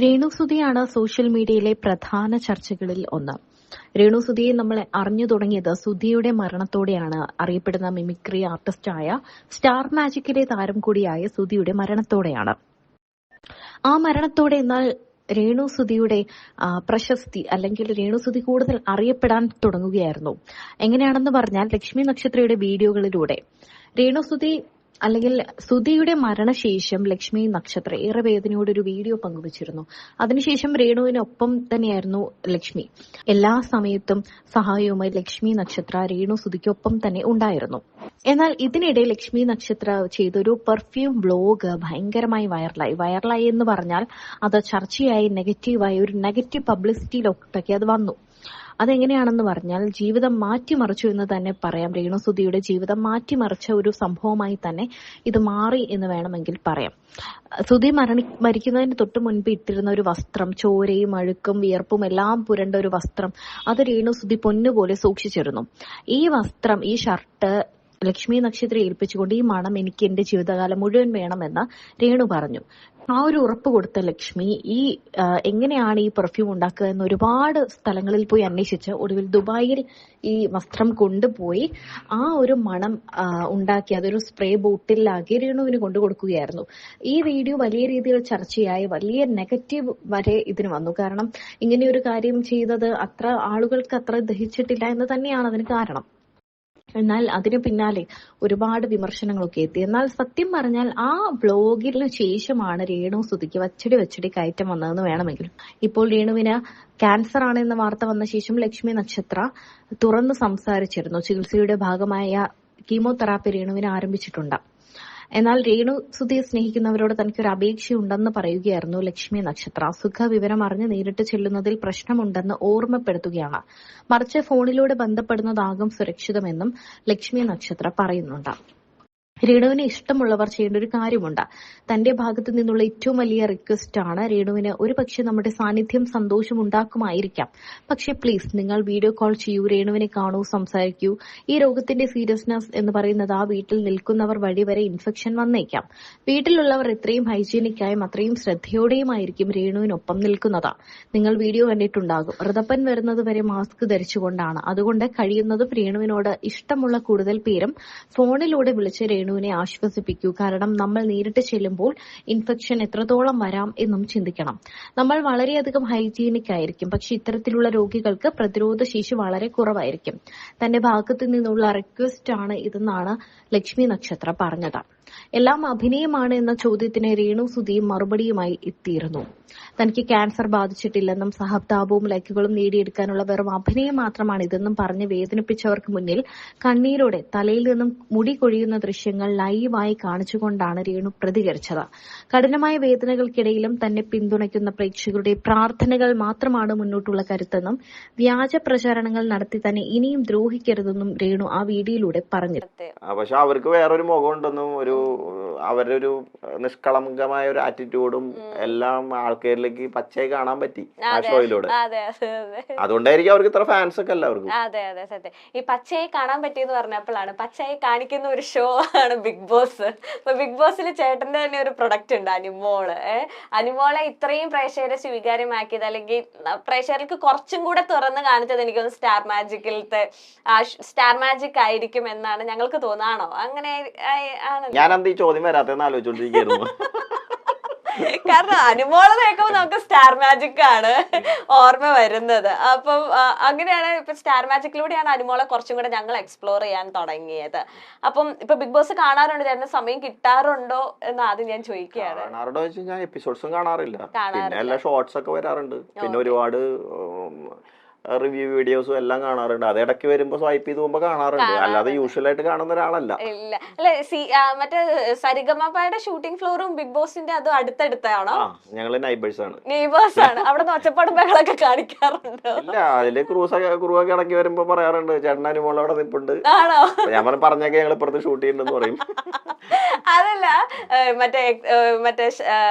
രേണുസുധിയാണ് social മീഡിയയിലെ പ്രധാന ചർച്ചകളിൽ ഒന്ന്. രേണുസുധിയെ നമ്മൾ അറിഞ്ഞു തുടങ്ങിയത് സുധിയുടെ മരണത്തോടെയാണ്. അറിയപ്പെടുന്ന മിമിക്രി ആർട്ടിസ്റ്റായ സ്റ്റാർ മാജിക്കിലെ താരം കൂടിയായ സുധിയുടെ മരണത്തോടെയാണ്. ആ മരണത്തോടെ എന്നാൽ രേണുസുധിയുടെ പ്രശസ്തി അല്ലെങ്കിൽ രേണുസുധി കൂടുതൽ അറിയപ്പെടാൻ തുടങ്ങുകയായിരുന്നു. എങ്ങനെയാണെന്ന് പറഞ്ഞാൽ ലക്ഷ്മി നക്ഷത്രയുടെ വീഡിയോകളിലൂടെ രേണുസുധി അല്ലെങ്കിൽ സുധിയുടെ മരണശേഷം ലക്ഷ്മി നക്ഷത്ര ഏറെ വേദനയോടെ ഒരു വീഡിയോ പങ്കുവച്ചിരുന്നു. അതിനുശേഷം രേണുവിനൊപ്പം തന്നെയായിരുന്നു ലക്ഷ്മി. എല്ലാ സമയത്തും സഹായവുമായി ലക്ഷ്മി നക്ഷത്ര രേണുസുധിക്കൊപ്പം തന്നെ ഉണ്ടായിരുന്നു. എന്നാൽ ഇതിനിടെ ലക്ഷ്മി നക്ഷത്ര ചെയ്തൊരു പെർഫ്യൂം വ്ലോഗ് ഭയങ്കരമായി വൈറലായി എന്ന് പറഞ്ഞാൽ അത് ചർച്ചയായി നെഗറ്റീവായി ഒരു നെഗറ്റീവ് പബ്ലിസിറ്റിയിലൊക്കെ അത് വന്നു. അതെങ്ങനെയാണെന്ന് പറഞ്ഞാൽ ജീവിതം മാറ്റിമറിച്ചു എന്ന് തന്നെ പറയാം. രേണുസുധിയുടെ ജീവിതം മാറ്റിമറിച്ച ഒരു സംഭവമായി തന്നെ ഇത് മാറി എന്ന് വേണമെങ്കിൽ പറയാം. സുധി മരിക്കുന്നതിന് തൊട്ട് മുൻപ് ഇട്ടിരുന്ന ഒരു വസ്ത്രം, ചോരയും അഴുക്കും വിയർപ്പും എല്ലാം പുരണ്ട ഒരു വസ്ത്രം, അത് രേണുസുധി പൊന്നുപോലെ സൂക്ഷിച്ചിരുന്നു. ഈ വസ്ത്രം, ഈ ഷർട്ട് ലക്ഷ്മി നക്ഷത്രം ഏൽപ്പിച്ചുകൊണ്ട് ഈ മണം എനിക്ക് എന്റെ ജീവിതകാലം മുഴുവൻ വേണമെന്ന് രേണു പറഞ്ഞു. ആ ഒരു ഉറപ്പ് കൊടുത്ത ലക്ഷ്മി എങ്ങനെയാണ് ഈ പെർഫ്യൂം ഉണ്ടാക്കുക എന്ന് ഒരുപാട് സ്ഥലങ്ങളിൽ പോയി അന്വേഷിച്ച് ഒടുവിൽ ദുബായിൽ ഈ വസ്ത്രം കൊണ്ടുപോയി ആ ഒരു മണം ഉണ്ടാക്കി അതൊരു സ്പ്രേ ബോട്ടിലാക്കി രേണുവിന് കൊണ്ടു കൊടുക്കുകയായിരുന്നു. ഈ വീഡിയോ വലിയ രീതിയിൽ ചർച്ചയായി, വലിയ നെഗറ്റീവ് വരെ ഇതിന് വന്നു. കാരണം ഇങ്ങനെയൊരു കാര്യം ചെയ്തത് ആളുകൾക്ക് അത്ര ദഹിച്ചിട്ടില്ല എന്ന് തന്നെയാണ് അതിന് കാരണം. എന്നാൽ അതിനു പിന്നാലെ ഒരുപാട് വിമർശനങ്ങളൊക്കെ എത്തി. എന്നാൽ സത്യം പറഞ്ഞാൽ ആ വ്ലോഗിന് ശേഷമാണ് രേണുസുധിക്ക് വച്ചടി കയറ്റം വന്നതെന്ന് വേണമെങ്കിലും. ഇപ്പോൾ രേണുവിന് ക്യാൻസർ ആണെന്ന വാർത്ത വന്ന ശേഷം ലക്ഷ്മി നക്ഷത്ര തുറന്ന് സംസാരിച്ചിരുന്നു. ചികിത്സയുടെ ഭാഗമായ കീമോതെറാപ്പി രേണുവിന് ആരംഭിച്ചിട്ടുണ്ട്. എന്നാൽ രേണുസുധിയെ സ്നേഹിക്കുന്നവരോട് തനിക്കൊരു അപേക്ഷയുണ്ടെന്ന് പറയുകയായിരുന്നു ലക്ഷ്മി നക്ഷത്ര. സുഖവിവരം അറിഞ്ഞ് നേരിട്ട് ചെല്ലുന്നതിൽ പ്രശ്നമുണ്ടെന്ന് ഓർമ്മപ്പെടുത്തുകയാണ്. മറിച്ച് ഫോണിലൂടെ ബന്ധപ്പെടുന്നതാകും സുരക്ഷിതമെന്നും ലക്ഷ്മി നക്ഷത്ര പറയുന്നുണ്ട്. രേണുവിന് ഇഷ്ടമുള്ളവർ ചെയ്യേണ്ട ഒരു കാര്യമുണ്ട്. തന്റെ ഭാഗത്തു നിന്നുള്ള ഏറ്റവും വലിയ റിക്വസ്റ്റ് ആണ്. രേണുവിന് ഒരു പക്ഷെ നമ്മുടെ സാന്നിധ്യം സന്തോഷം ഉണ്ടാക്കുമായിരിക്കാം. പക്ഷെ പ്ലീസ് നിങ്ങൾ വീഡിയോ കോൾ ചെയ്യൂ, രേണുവിനെ കാണൂ, സംസാരിക്കൂ. ഈ രോഗത്തിന്റെ സീരിയസ്നെസ് എന്ന് പറയുന്നത് ആ വീട്ടിൽ നിൽക്കുന്നവർ വഴി വരെ ഇൻഫെക്ഷൻ വന്നേക്കാം. വീട്ടിലുള്ളവർ എത്രയും ഹൈജീനിക്കായും അത്രയും ശ്രദ്ധയോടെയുമായിരിക്കും രേണുവിനൊപ്പം നിൽക്കുന്നത്. നിങ്ങൾ വീഡിയോ കണ്ടിട്ടുണ്ടാകും. ഋതപ്പൻ വരുന്നത് വരെ മാസ്ക് ധരിച്ചുകൊണ്ടാണ്. അതുകൊണ്ട് കഴിയുന്നതും രേണുവിനോട് ഇഷ്ടമുള്ള കൂടുതൽ പേരും ഫോണിലൂടെ വിളിച്ച് രേണുവിനെ ആശ്വസിപ്പിക്കൂ. കാരണം നമ്മൾ നേരിട്ട് ചെല്ലുമ്പോൾ ഇൻഫെക്ഷൻ എത്രത്തോളം വരാം എന്നും ചിന്തിക്കണം. നമ്മൾ വളരെയധികം ഹൈജീനിക് ആയിരിക്കും, പക്ഷെ ഇത്തരത്തിലുള്ള രോഗികൾക്ക് പ്രതിരോധ ശേഷി വളരെ കുറവായിരിക്കും. തന്റെ ഭാഗത്തു നിന്നുള്ള റിക്വസ്റ്റ് ആണ് ഇതെന്നാണ് ലക്ഷ്മി നക്ഷത്ര പറഞ്ഞത്. എല്ലാം അഭിനയമാണ് എന്ന ചോദ്യത്തിന് രേണുസുധിയും മറുപടിയുമായി എത്തിയിരുന്നു. തനിക്ക് ക്യാൻസർ ബാധിച്ചിട്ടില്ലെന്നും സഹതാപവും ലൈക്കുകളും നേടിയെടുക്കാനുള്ള വെറും അഭിനയം മാത്രമാണ് ഇതെന്നും പറഞ്ഞ് വേദനിപ്പിച്ചവർക്ക് മുന്നിൽ കണ്ണീരോടെ തലയിൽ നിന്നും മുടി കൊഴിയുന്ന ദൃശ്യങ്ങൾ ലൈവായി കാണിച്ചുകൊണ്ടാണ് രേണു പ്രതികരിച്ചത്. കഠിനമായ വേദനകൾക്കിടയിലും തന്നെ പിന്തുണയ്ക്കുന്ന പ്രേക്ഷകരുടെ പ്രാർത്ഥനകൾ മാത്രമാണ് മുന്നോട്ടുള്ള കരുത്തെന്നും വ്യാജ പ്രചാരണങ്ങൾ നടത്തി തന്നെ ഇനിയും ദ്രോഹിക്കരുതെന്നും രേണു ആ വീഡിയോയിലൂടെ പറഞ്ഞു. പക്ഷെ അവർക്ക് വേറൊരു മുഖം ഉണ്ടെന്നും അവരുടെ ഒരു നിഷ്കളങ്കമായ ഒരു ആറ്റിറ്റ്യൂഡും എല്ലാം ആൾക്കാരിലേക്ക് പച്ചയായി കാണാൻ പറ്റി ആ ഷോയിലൂടെ. അതുകൊണ്ടായിരിക്കും അവർക്ക് ഇത്ര ഫാൻസ് ഒക്കെ എല്ലാവർക്കും. അതെ അതെ സത്യം. ഈ പച്ചയായി കാണാൻ പറ്റിയെന്ന് പറഞ്ഞപ്പോഴാണ്, പച്ചയായി കാണിക്കുന്ന ഒരു ഷോ ആണ് ബിഗ് ബോസ്. അപ്പൊ ബിഗ് ബോസിൽ ചേട്ടന്റെ തന്നെ ഒരു പ്രൊഡക്റ്റ് ഉണ്ട്, അനിമോള്. അനിമോളെ ഇത്രയും പ്രേക്ഷകരെ സ്വീകാര്യമാക്കിയത്, അല്ലെങ്കിൽ പ്രേക്ഷകർക്ക് കുറച്ചും കൂടെ തുറന്ന് കാണിച്ചത് എനിക്കൊന്ന് സ്റ്റാർ മാജിക് ആയിരിക്കും എന്നാണ് ഞങ്ങൾക്ക് തോന്നാണോ? അങ്ങനെ ഞാനെന്താ ഈ ചോദ്യം വരാത്തെന്ന് ആലോചിച്ചോണ്ടിരിക്കുന്നു. കാരണം അനുമോളെ കേൾക്കുമ്പോൾ നമുക്ക് സ്റ്റാർ മാജിക് ആണ് ഓർമ്മ വരുന്നത്. അപ്പം അങ്ങനെയാണ് ഇപ്പൊ സ്റ്റാർ മാജിക്കിലൂടെയാണ് അനുമോളെ കുറച്ചും കൂടെ ഞങ്ങൾ എക്സ്പ്ലോർ ചെയ്യാൻ തുടങ്ങിയത്. അപ്പം ഇപ്പൊ ബിഗ് ബോസ് കാണാറുണ്ട്, ചേട്ടന് സമയം കിട്ടാറുണ്ടോ എന്ന് ആദ്യം ഞാൻ ചോദിക്കുകയാണ്. കാണാറുണ്ടോ വെച്ച് ഞാൻ എപ്പിസോഡ്സും കാണാറില്ല, പിന്നെ എല്ലാ ഷോർട്സ് ഒക്കെ വരാറുണ്ട്, പിന്നെ ഒരുപാട് റിവ്യൂ വീഡിയോസും എല്ലാം കാണാറുണ്ട്. അത് ഇടയ്ക്ക് വരുമ്പോ സ്വൈപ്പ് ചെയ്ത് പോകുമ്പോ കാണാറുണ്ട്, അല്ലാതെ യൂഷ്വൽ ആയിട്ട് കാണുന്ന ഒരാളല്ല. ഇല്ല അല്ലെ, മറ്റേ സരിഗമയുടെ ഷൂട്ടിംഗ് ഫ്ലോറും ബിഗ് ബോസിന്റെ അതും അടുത്തടുത്താണോ? ഞങ്ങള് നെയ്ബേഴ്സ് ആണ്. അവിടെ ഒച്ചപ്പാടും ബഹളൊക്കെ കാണിക്കാറുണ്ട്. ഇല്ല, അതില് ക്രൂവൊക്കെ ഇടയ്ക്ക് വരുമ്പോ പറയാറുണ്ട് ചേട്ടൻ അനുമോൾ അവിടെ നിൽപ്പുണ്ട്. ഞാൻ പറഞ്ഞൊക്കെ ഞങ്ങൾ ഇപ്പുറത്ത് ഷൂട്ട് ചെയ്യുന്നുണ്ടെന്ന് പറയും. അതല്ല, മറ്റേ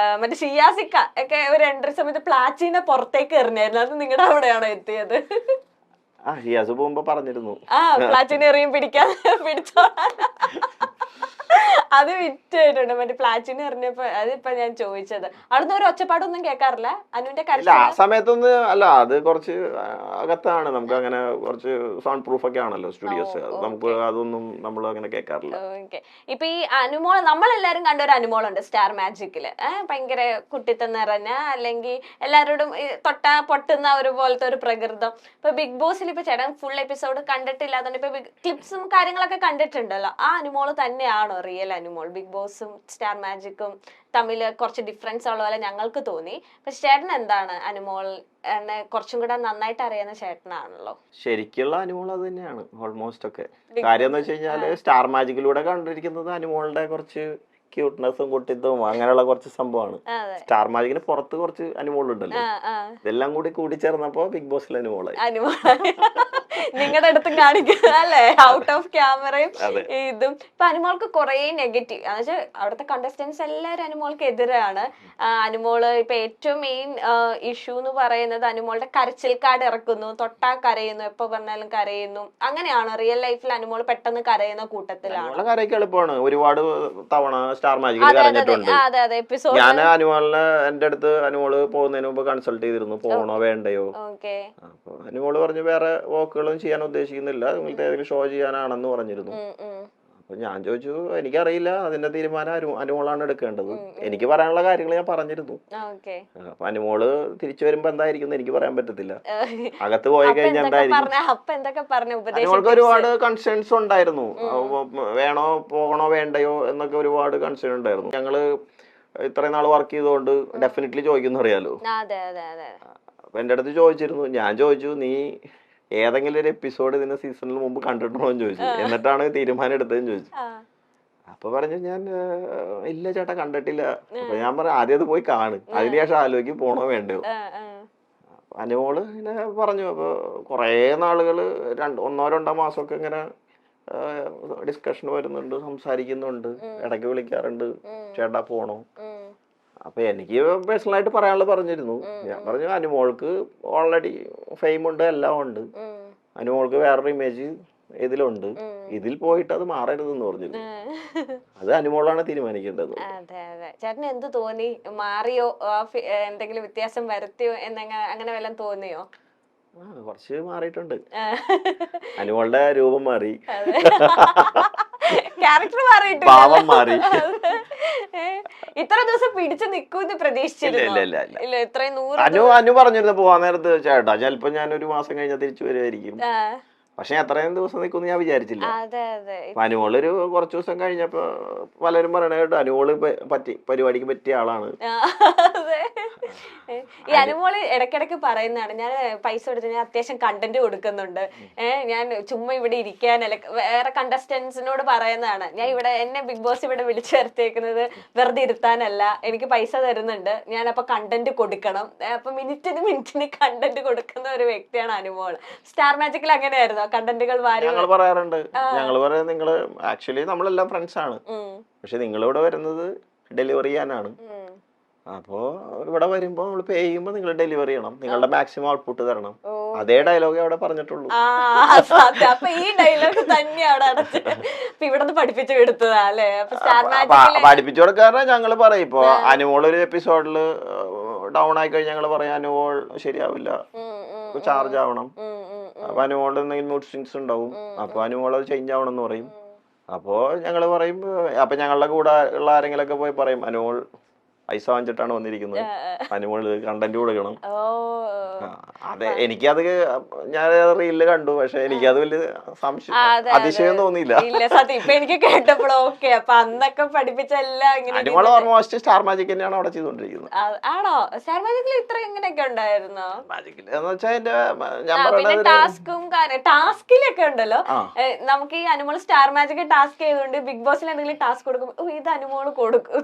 ഷിയാസിക്ക ഒക്കെ ഒരു എൻട്രി സമയത്ത് പ്ലാച്ചിനെ പുറത്തേക്ക് എറിഞ്ഞായിരുന്നു. അത് നിങ്ങളുടെ അവിടെയാണോ എത്തിയത്? ഷിയാസ് പോകുമ്പോ പറഞ്ഞിരുന്നു പ്ലാറ്റിനെറിയും പിടിച്ചോളാൻ. അത് വിറ്റായിട്ടുണ്ട് മറ്റേ പ്ലാറ്റിന് എറിഞ്ഞപ്പോ. അതിപ്പോ ഞാൻ ചോദിച്ചത്, അവിടുന്ന് ഒരു ഒച്ചപ്പാടൊന്നും കേൾക്കാറില്ല അനുവിന്റെ ഇല്ല ആ സമയത്തൊന്നും അല്ല, അത് കുറച്ച് അകത്താണ്, നമുക്ക് അങ്ങനെ കുറച്ച് സൗണ്ട് പ്രൂഫ് ഒക്കെ ആണല്ലോ സ്റ്റുഡിയോസ്, നമുക്ക് അതൊന്നും നമ്മൾ അങ്ങനെ കേൾക്കാറില്ല. ഓക്കെ. ഇപ്പൊ ഈ അനുമോൾ നമ്മളെല്ലാരും കണ്ട ഒരു അനുമോളുണ്ട് സ്റ്റാർ മാജിക്കില്, ഭയങ്കര കുട്ടിത്തം നിറഞ്ഞ, അല്ലെങ്കിൽ എല്ലാവരോടും തൊട്ടാ പൊട്ടുന്ന ഒരു പോലത്തെ ഒരു പ്രകൃതം. ഇപ്പൊ ബിഗ് ബോസിൽ ഇപ്പൊ ചേട്ടൻ ഫുൾ എപ്പിസോഡ് കണ്ടിട്ടില്ലാത്തതുകൊണ്ട് ഇപ്പൊ ക്ലിപ്സും കാര്യങ്ങളൊക്കെ കണ്ടിട്ടുണ്ടല്ലോ, ആ അനുമോള് തന്നെയാണോ റിയൽ അനുമോൾ? ബിഗ് ബോസും സ്റ്റാർ മാജിക്കും തമ്മില് കുറച്ച് ഡിഫറൻസ് ഉള്ള പോലെ ഞങ്ങൾക്ക് തോന്നി. പക്ഷെ ചേട്ടൻ എന്താണ് അനുമോൾ കുറച്ചും കൂടെ നന്നായിട്ട് അറിയുന്ന ചേട്ടനാണല്ലോ. ശരിക്കുള്ള അനുമോൾ അത് തന്നെയാണ് ഓൾമോസ്റ്റ് ഒക്കെ. കാര്യം എന്ന് വെച്ച് കഴിഞ്ഞാല് സ്റ്റാർ മാജിക്കിലൂടെ കണ്ടിരിക്കുന്നത് അനുമോളുടെ കുറച്ച് ക്യൂട്ട്നെസ്സും കുട്ടിത്തവും അങ്ങനെയുള്ള കുറച്ച് സംഭവമാണ്. സ്റ്റാർ മാജിക്കിന് പുറത്ത് കുറച്ച് അനുമോളുണ്ടല്ലോ, ഇതെല്ലാം കൂടി ചേർന്നപ്പോ ബിഗ് ബോസിൽ അനുമോളായി. നിങ്ങളുടെ അടുത്തും കാണിക്കുക അല്ലേ, ഔട്ട് ഓഫ് ക്യാമറയും ഇതും. ഇപ്പൊ അനുമോൾക്ക് കുറെ നെഗറ്റീവ് എന്ന് വെച്ചാൽ അവിടുത്തെ കണ്ടസ്റ്റൻസ് എല്ലാവരും അനുമോൾക്ക് എതിരാണ്. അനുമോള് ഇപ്പൊ ഏറ്റവും മെയിൻ ഇഷ്യൂ എന്ന് പറയുന്നത് അനുമോളുടെ കരച്ചിൽ കാർഡ് ഇറക്കുന്നു, തൊട്ടാ കരയുന്നു, എപ്പോ പറഞ്ഞാലും കരയുന്നു. അങ്ങനെയാണോ റിയൽ ലൈഫിൽ അനുമോൾ പെട്ടെന്ന് കരയുന്ന കൂട്ടത്തിലാണ്? കരയ്ക്ക് എളുപ്പമാണ്, ഒരുപാട് തവണ സ്റ്റാർ മാജിക്കിൽ കരഞ്ഞിട്ടുണ്ട്. ഞാൻ അനുമോളിനെ എന്റെ അടുത്ത് അനുമോള് പോകുന്നതിന് മുമ്പ് കൺസൾട്ട് ചെയ്തിരുന്നു, പോകണോ വേണ്ടയോ. അപ്പൊ അനുമോള് പറഞ്ഞു വേറെ വോക്കുകളും ചെയ്യാൻ ഉദ്ദേശിക്കുന്നില്ല, നിങ്ങൾക്ക് ഏതെങ്കിലും ഷോ ചെയ്യാനാണെന്ന് പറഞ്ഞിരുന്നു. അപ്പൊ ഞാൻ ചോദിച്ചു എനിക്കറിയില്ല, അതിന്റെ തീരുമാനം അനുമോളാണ് എടുക്കേണ്ടത്, എനിക്ക് പറയാനുള്ള കാര്യങ്ങൾ ഞാൻ പറഞ്ഞിരുന്നു. അപ്പൊ അനുമോള് തിരിച്ചു വരുമ്പോ എന്തായിരിക്കും എനിക്ക് പറയാൻ പറ്റത്തില്ല, അകത്ത് പോയി കഴിഞ്ഞാൽ എന്തായിരിക്കും. അനുമോൾക്ക് ഒരുപാട് കൺസേൺസ് ഉണ്ടായിരുന്നു, വേണോ പോകണോ വേണ്ടയോ എന്നൊക്കെ ഒരുപാട് കൺസേൺ ഉണ്ടായിരുന്നു. ഞങ്ങള് ഇത്രയും നാൾ വർക്ക് ചെയ്തുകൊണ്ട് ഡെഫിനറ്റ്ലി ചോദിക്കുന്നു അറിയാലോ. അപ്പൊ എന്റെ അടുത്ത് ചോദിച്ചിരുന്നു, ഞാൻ ചോദിച്ചു നീ ഏതെങ്കിലും ഒരു എപ്പിസോഡ് ഇതിന്റെ സീസണിന് മുമ്പ് കണ്ടിട്ടുണ്ടോ എന്ന് ചോദിച്ചു, എന്നിട്ടാണ് തീരുമാനം എടുത്തതെന്ന് ചോദിച്ചു. അപ്പൊ പറഞ്ഞു ഞാൻ ഇല്ല ചേട്ടാ കണ്ടിട്ടില്ല. അപ്പൊ ഞാൻ പറഞ്ഞു ആദ്യം അത് പോയി കാണും, അതിനുശേഷം ആലോചിക്കും പോണോ വേണ്ടയോ. അനുമോള് ഇങ്ങനെ പറഞ്ഞു. അപ്പൊ കൊറേ നാളുകള് 1-2 മാസമൊക്കെ ഇങ്ങനെ ഡിസ്കഷൻ വരുന്നുണ്ട്, സംസാരിക്കുന്നുണ്ട്, ഇടയ്ക്ക് വിളിക്കാറുണ്ട് ചേട്ടാ പോണോ. അപ്പൊ എനിക്ക് പേഴ്സണലായിട്ട് പറയാനുള്ളത് പറഞ്ഞിരുന്നു. ഞാൻ പറഞ്ഞു അനുമോൾക്ക് ഓൾറെഡി ഫെയിം ഉണ്ട്, എല്ലാം ഉണ്ട്, അനുമോൾക്ക് വേറൊരു ഇമേജ് ഇതിലുണ്ട്, ഇതിൽ പോയിട്ട് അത് മാറരുതെന്ന് പറഞ്ഞിരുന്നു. അത് അനുമോളാണ് തീരുമാനിക്കേണ്ടത്. ചേട്ടന് എന്ത് തോന്നി, മാറിയോ, എന്തെങ്കിലും വ്യത്യാസം വരുത്തിയോ അങ്ങനെ വല്ലതും തോന്നിയോ? കുറച്ച് മാറിയിട്ടുണ്ട്, അനുമോളുടെ രൂപം മാറി, ക്യാരക്ടർ മാറിയിട്ടുണ്ട്, ഭാവം മാറി. ഇത്ര ദിവസം പിടിച്ചു നിൽക്കൂന്ന് പ്രതീക്ഷിച്ചില്ല. അനു പറഞ്ഞിരുന്നു പോവാൻ നേരത്ത് ചേട്ടാ ചിലപ്പോ ഞാൻ ഒരു മാസം കഴിഞ്ഞാൽ തിരിച്ചു വരുമായിരിക്കും, പക്ഷെ അത്രയും ദിവസം നിൽക്കുമെന്ന് ഞാൻ വിചാരിച്ചില്ല. അനുമോളൊരു കുറച്ചു ദിവസം കഴിഞ്ഞപ്പോ പലരും പറയണ കേട്ടോ അനുമോള് പരിപാടിക്ക് പറ്റിയ ആളാണ്. ഈ അനുമോള് ഇടയ്ക്കിടയ്ക്ക് പറയുന്നതാണ്, ഞാൻ പൈസ കൊടുത്ത് ഞാൻ അത്യാവശ്യം കണ്ടന്റ് കൊടുക്കുന്നുണ്ട്, ഞാൻ ചുമ്മാ ഇവിടെ ഇരിക്കാനല്ല. വേറെ കണ്ടസ്റ്റൻസിനോട് പറയുന്നതാണ്, ഞാൻ ഇവിടെ എന്നെ ബിഗ് ബോസ് ഇവിടെ വിളിച്ചു വരുത്തേക്കുന്നത് വെറുതെ ഇരുത്താനല്ല, എനിക്ക് പൈസ തരുന്നുണ്ട്, ഞാൻ അപ്പൊ കണ്ടന്റ് കൊടുക്കണം, അപ്പൊ മിനിറ്റിന് കണ്ടന്റ് കൊടുക്കുന്ന ഒരു വ്യക്തിയാണ് അനുമോൾ. സ്റ്റാർ മാജിക്കിൽ അങ്ങനെയായിരുന്നു, കണ്ടന്റുകൾ ഞങ്ങൾ പറയാറുണ്ട്. ഞങ്ങൾ പറയുന്നത് നിങ്ങള് ആക്ച്വലി നമ്മളെല്ലാം ഫ്രണ്ട്സ് ആണ്, പക്ഷെ നിങ്ങളിവിടെ വരുന്നത് ഡെലിവറി ചെയ്യാനാണ്. അപ്പോ ഇവിടെ വരുമ്പോ നമ്മൾ പേ ചെയ്യുമ്പോ നിങ്ങൾ ഡെലിവറി ചെയ്യണം, നിങ്ങളുടെ മാക്സിമം ഔട്ട്പുട്ട് തരണം. അതേ ഡയലോഗ് അവിടെ പറഞ്ഞിട്ടുള്ളൂ. അപ്പൊ ഈ ഡയലോഗ് തന്നെയാണ് ഇവിടെ പഠിപ്പിച്ചു കൊടുത്തതാ അല്ലേ? പഠിപ്പിച്ചു കൊടുക്കാറ് ഞങ്ങള് പറയും. ഇപ്പൊ അനുമോൾ ഒരു എപ്പിസോഡില് ഡൗൺ ആയി കഴിഞ്ഞാൽ ഞങ്ങള് പറയാം അനുമോൾ ശരിയാവില്ല, ചാർജ് ആവണം. അപ്പൊ അനുമോളുടെ എന്തെങ്കിലും മൂഡ് സ്വിങ്സ് ഉണ്ടാവും, അപ്പൊ അനുമോൾ അത് ചേഞ്ച് ആവണം എന്ന് പറയും. അപ്പോ ഞങ്ങള് പറയും, അപ്പൊ ഞങ്ങളുടെ കൂടെ ഉള്ള ആരെങ്കിലും ഒക്കെ പോയി പറയും അനുമോൾ പൈസ വാങ്ങിച്ചിട്ടാണ് വന്നിരിക്കുന്നത്, അനുമോള് കണ്ടന്റ് കൊടുക്കണം. അതെ, എനിക്കത് ഞാൻ റീലില് കണ്ടു, പക്ഷെ എനിക്കത് വലിയ സംശയം അതിശയം തോന്നിയില്ല. എനിക്ക് കേട്ടപ്പോഴോ ഓക്കെ. അപ്പൊ അന്നൊക്കെ പഠിപ്പിച്ച എല്ലാം അനുമോൾ ഓൾമോസ്റ്റ് സ്റ്റാർ മാജിക് തന്നെയാണ് അവിടെ ചെയ്തോണ്ടിരിക്കുന്നത്. ആണോ? സ്റ്റാർ മാജിക്കിൽ ഇത്ര എങ്ങനെയൊക്കെ ഉണ്ടായിരുന്നോ? മാജിക്കിൽ എന്ന് വെച്ചാൽ ഞാൻ പറയുന്നത് ടാസ്കും ടാസ്കിലൊക്കെ ഉണ്ടല്ലോ. നമുക്ക് ഈ അനുമോൾ സ്റ്റാർ മാജിക് ടാസ്ക് ചെയ്തുകൊണ്ട് ബിഗ് ബോസിൽ എന്തെങ്കിലും ടാസ്ക് കൊടുക്കും, ഇത് അനുമോൾ കൊടുക്കും,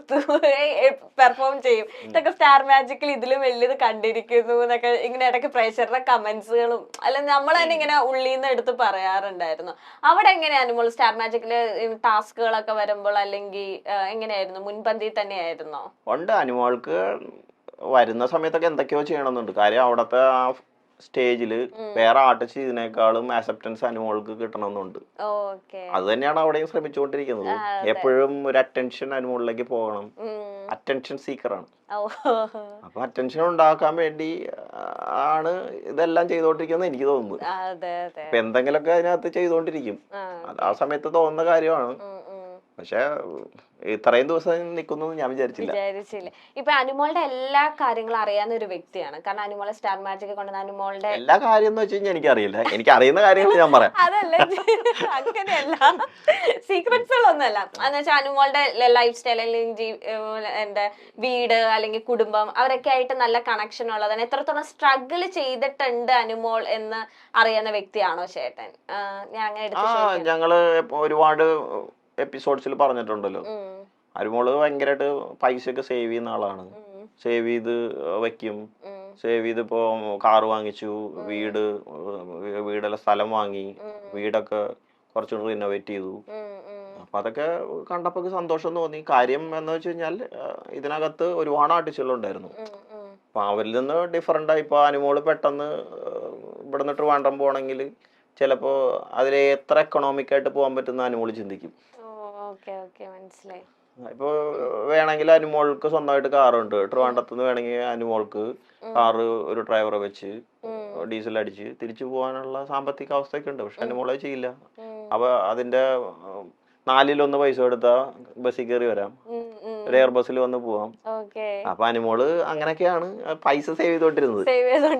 പെർഫോം ചെയ്യും. ഇതൊക്കെ സ്റ്റാർ മാജിക്കിൽ ഇതിലും വലിയത് കണ്ടിരിക്കുന്നു എന്നൊക്കെ ഇങ്ങനെ ഇടയ്ക്ക് പ്രേക്ഷകരുടെ കമന്റ്സുകളും അല്ല നമ്മൾ തന്നെ ഇങ്ങനെ ഉള്ളിന്ന് എടുത്ത് പറയാറുണ്ടായിരുന്നു. അവിടെ എങ്ങനെയാ അനുമോൾ സ്റ്റാർ മാജിക്കില് ടാസ്കുകളൊക്കെ വരുമ്പോൾ അല്ലെങ്കിൽ എങ്ങനെയായിരുന്നു, മുൻപന്തി തന്നെയായിരുന്നോ? ഉണ്ട്, അനുമോൾക്ക് വരുന്ന സമയത്തൊക്കെ എന്തൊക്കെയോ ചെയ്യണമെന്നുണ്ട്. കാര്യം അവിടത്തെ സ്റ്റേജില് വേറെ ആർട്ടിസ്റ്റ് ഇതിനേക്കാളും ആക്സെപ്റ്റൻസ് അനുമോൾക്ക് കിട്ടണമെന്നുണ്ട്. ഓക്കെ. അത് തന്നെയാണ് അവിടെയും ശ്രമിച്ചുകൊണ്ടിരിക്കുന്നത്. എപ്പോഴും ഒരു അറ്റൻഷൻ അനുമോളിലേക്ക് പോകണം. അറ്റൻഷൻ സീക്കറാണ്. അപ്പൊ അറ്റൻഷൻ ഉണ്ടാക്കാൻ വേണ്ടി ആണ് ഇതെല്ലാം ചെയ്തോണ്ടിരിക്കുന്നത് എനിക്ക് തോന്നുന്നു. അപ്പൊ എന്തെങ്കിലുമൊക്കെ അതിനകത്ത് ചെയ്തോണ്ടിരിക്കും. അത് ആ സമയത്ത് തോന്നുന്ന കാര്യമാണ്. പക്ഷെ ഇത്രയും ദിവസം നിൽക്കുന്നു ഞാൻ വിചാരിച്ചില്ല. ഇപ്പൊ അനുമോളുടെ എല്ലാ കാര്യങ്ങളും അറിയാവുന്ന ഒരു വ്യക്തിയാണ്. കാരണം അനുമോളെ സ്റ്റാർ മാജിക് കൊണ്ടുവന്ന അനുമോളുടെ എല്ലാ കാര്യം എന്ന് വെച്ച് കഴിഞ്ഞാൽ എനിക്കറിയില്ല. എനിക്ക് അറിയുന്ന കാര്യങ്ങൾ ഞാൻ പറയാം. അതല്ല, അങ്ങനെയല്ല, സീക്രട്സുകളൊന്നുമല്ല. എന്ന് വെച്ചാൽ അനുമോളുടെ ലൈഫ് സ്റ്റൈൽ അല്ലെങ്കിൽ എന്റെ വീട് അല്ലെങ്കിൽ കുടുംബം അവരൊക്കെ ആയിട്ട് നല്ല കണക്ഷൻ ഉള്ളതാണ്. എത്രത്തോളം സ്ട്രഗിൾ ചെയ്തിട്ടുണ്ട് അനുമോൾ എന്ന് അറിയുന്ന വ്യക്തിയാണോ ചേട്ടൻ? ഞാൻ അങ്ങനെ ഞങ്ങള് ഒരുപാട് എപ്പിസോഡ്സിൽ പറഞ്ഞിട്ടുണ്ടല്ലോ, അനുമോള് ഭയങ്കരമായിട്ട് പൈസയൊക്കെ സേവ് ചെയ്യുന്ന ആളാണ്. സേവ് ചെയ്ത് വെക്കും. സേവ് ചെയ്ത് ഇപ്പോ കാറ് വാങ്ങിച്ചു, വീടെല്ലാം സ്ഥലം വാങ്ങി, വീടൊക്കെ കുറച്ചുകൂടി റിനോവേറ്റ് ചെയ്തു. അപ്പൊ അതൊക്കെ കണ്ടപ്പോ സന്തോഷം തോന്നി. കാര്യം എന്ന് വെച്ച് കഴിഞ്ഞാൽ ഇതിനകത്ത് ഒരുപാട് ആർട്ടിസ്റ്റുകളുണ്ടായിരുന്നു. അപ്പൊ അവരിൽ നിന്ന് ഡിഫറെന്റ് ആയി. ഇപ്പൊ അനുമോള് പെട്ടെന്ന് ഇവിടെ നിന്നിട്ട് വേണ്ടം പോണെങ്കിൽ ചിലപ്പോ അതിൽ എത്ര എക്കണോമിക് ആയിട്ട് പോകാൻ പറ്റുന്ന അനുമോള് ചിന്തിക്കും. ഇപ്പൊ വേണമെങ്കിൽ അനുമോൾക്ക് സ്വന്തമായിട്ട് കാറുണ്ട്. ട്രിവാൻഡ്രത്തുനിന്ന് വേണമെങ്കിൽ അനുമോൾക്ക് കാറ് ഒരു ഡ്രൈവറെ വെച്ച് ഡീസൽ അടിച്ച് തിരിച്ചു പോകാനുള്ള സാമ്പത്തിക അവസ്ഥയൊക്കെ ഉണ്ട്. പക്ഷെ അനുമോളെ ചെയ്യില്ല. അപ്പൊ അതിന്റെ 1/4 പൈസ എടുത്താ ബസ്സിൽ കയറി വരാം, ഒരു എയർ ബസ്സിൽ വന്ന് പോവാം. അപ്പൊ അനുമോള് അങ്ങനെയൊക്കെയാണ് പൈസ സേവ് ചെയ്തോണ്ടിരുന്നത്.